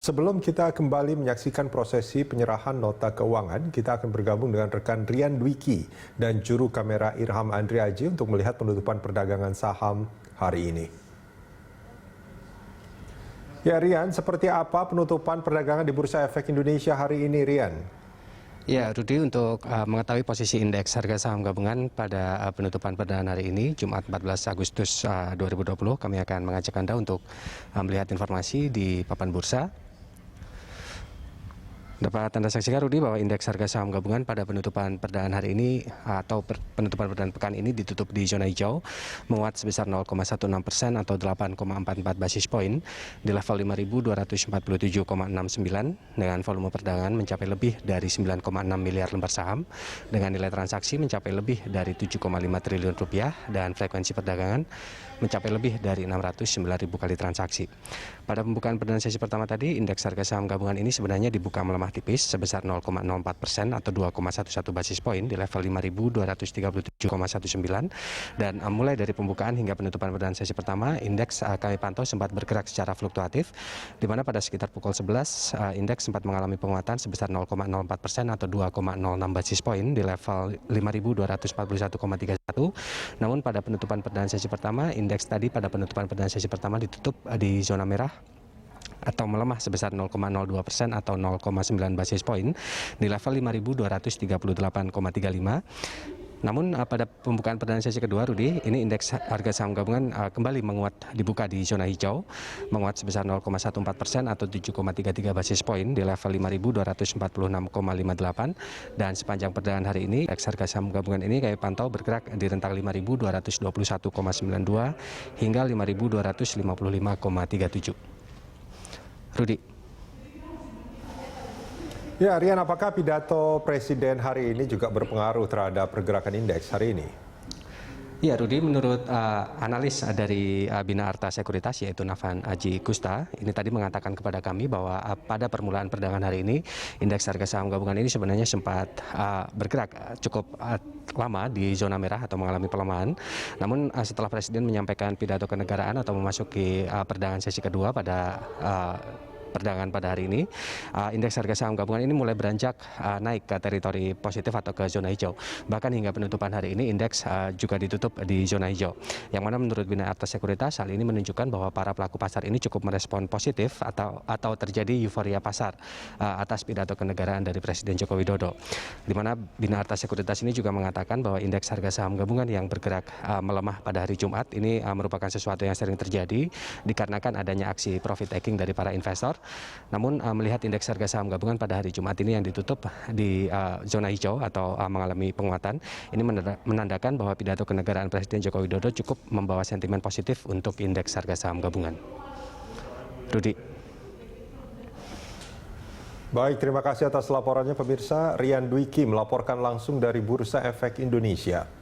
Sebelum kita kembali menyaksikan prosesi penyerahan nota keuangan, kita akan bergabung dengan rekan Rian Dwiki dan juru kamera Irham Andriaji untuk melihat penutupan perdagangan saham hari ini. Ya Rian, seperti apa penutupan perdagangan di Bursa Efek Indonesia hari ini, Rian? Ya, Rudi, untuk mengetahui posisi indeks harga saham gabungan pada penutupan perdagangan hari ini, Jumat 14 Agustus 2020, kami akan mengajak Anda untuk melihat informasi di papan bursa. Dapat Anda saksikan, Rudi, bahwa indeks harga saham gabungan pada penutupan perdagangan hari ini atau penutupan perdagangan pekan ini ditutup di zona hijau, menguat sebesar 0,16% atau 8,44 basis poin di level 5.247,69 dengan volume perdagangan mencapai lebih dari 9,6 miliar lembar saham dengan nilai transaksi mencapai lebih dari 7,5 triliun rupiah dan frekuensi perdagangan mencapai lebih dari 609.000 kali transaksi. Pada pembukaan perdagangan sesi pertama tadi, indeks harga saham gabungan ini sebenarnya dibuka melemah tipis sebesar 0,04% atau 2,11 basis poin di level 5.237,19 dan mulai dari pembukaan hingga penutupan perdagangan sesi pertama, indeks kami pantau sempat bergerak secara fluktuatif, di mana pada sekitar pukul 11 indeks sempat mengalami penguatan sebesar 0,04% atau 2,06 basis poin di level 5.241,31. Namun pada penutupan perdagangan sesi pertama, indeks tadi pada penutupan perdagangan sesi pertama ditutup di zona merah atau melemah sebesar 0,02% atau 0,9 basis poin di level 5.238,35. Namun pada pembukaan perdagangan sesi kedua, Rudi, ini indeks harga saham gabungan kembali menguat, dibuka di zona hijau, menguat sebesar 0,14% atau 7,33 basis poin di level 5.246,58 dan sepanjang perdagangan hari ini indeks harga saham gabungan ini kami pantau bergerak di rentang 5.221,92 hingga 5.255,37. Rudi. Ya Rian, apakah pidato Presiden hari ini juga berpengaruh terhadap pergerakan indeks hari ini? Ya, Rudi, menurut analis dari Bina Arta Sekuritas yaitu Nafan Aji Kusta, ini tadi mengatakan kepada kami bahwa pada permulaan perdagangan hari ini, indeks harga saham gabungan ini sebenarnya sempat bergerak cukup lama di zona merah atau mengalami pelemahan. Namun setelah Presiden menyampaikan pidato kenegaraan atau memasuki perdagangan sesi kedua pada perdagangan pada hari ini, indeks harga saham gabungan ini mulai beranjak naik ke teritori positif atau ke zona hijau. Bahkan hingga penutupan hari ini indeks juga ditutup di zona hijau. Yang mana menurut Bina Arta Sekuritas hal ini menunjukkan bahwa para pelaku pasar ini cukup merespon positif atau terjadi euforia pasar atas pidato kenegaraan dari Presiden Joko Widodo. Di mana Bina Arta Sekuritas ini juga mengatakan bahwa indeks harga saham gabungan yang bergerak melemah pada hari Jumat ini merupakan sesuatu yang sering terjadi dikarenakan adanya aksi profit taking dari para investor. Namun melihat indeks harga saham gabungan pada hari Jumat ini yang ditutup di zona hijau atau mengalami penguatan, ini menandakan bahwa pidato kenegaraan Presiden Joko Widodo cukup membawa sentimen positif untuk indeks harga saham gabungan. Rudi. Baik, terima kasih atas laporannya pemirsa. Rian Dwiki melaporkan langsung dari Bursa Efek Indonesia.